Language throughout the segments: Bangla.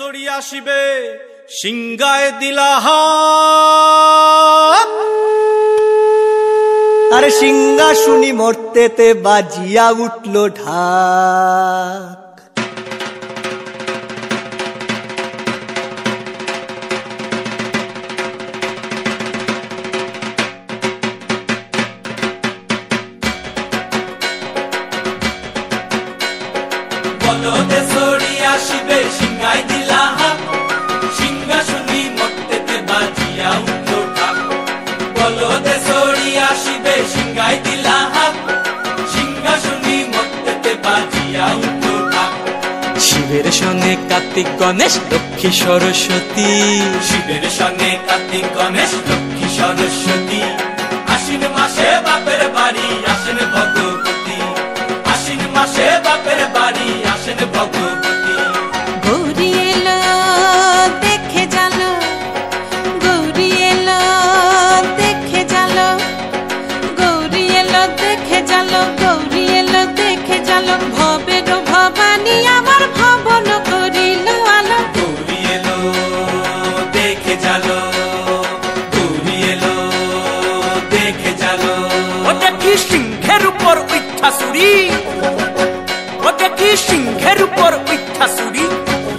সরিয়া আসিবে সিংগায় দিলা হাত। আরে সিংহা শুনি মরতেতে বাজিয়া উঠল ঢাক। বলদে সরিয়া আসিবে সিংগায় দিলা হাত। সিংহা শুনি মরতেতে বাজিয়া উঠল ঢাক। বলদে সরিয়া আসিবে সিংগায় দিলা হাত। সিংহা শুনি মরতেতে বাজিয়া উঠল ঢাক। শিবের সঙ্গে কার্তিক গণেশ লক্ষ্মী সরস্বতী, শিবের সঙ্গে কার্তিক গণেশ লক্ষ্মী সরস্বতী। আশ্বিন মাসে বাপের বাড়ি আসেন ভগবতী। আশ্বিন মাসে বাপের বাড়ি আসেন ভগবতী। গৌরী এলো দেখে জালো, গৌরী এলো দেখে জালো, গৌরী এলো দেখে জালো, গৌরী এলো দেখে জালো। ভবের ভবানী আমার ভবন করিল আলো। গৌরী এলো দেখে জালো, গৌরী এলো দেখে জালো। ও দেখি সিংহের উপর উঠা চুরি, ও দেখি সিংহের উপর উঠা চুরি।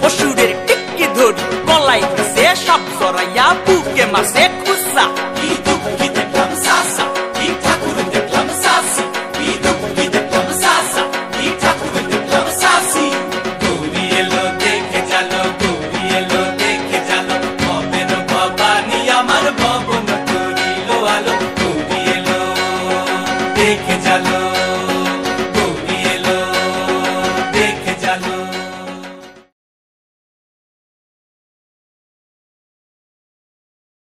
অসুরের টিকি ধরি গলায় দিছে সব জড়াইয়া বুকে মাসে খুসা। কি দুঃখী দেখলাম সাসা, কি ঠাকুর দেখলাম সাসি। কি দুঃখী দেখলাম সাসা, কি ঠাকুর দেখলাম সাসি। গৌরী এলো দেখে জালো, গৌরী এলো দেখে জালো। ভবের ভবানী আমার ভবন করিল আলো। গৌরী এলো দেখে জালো।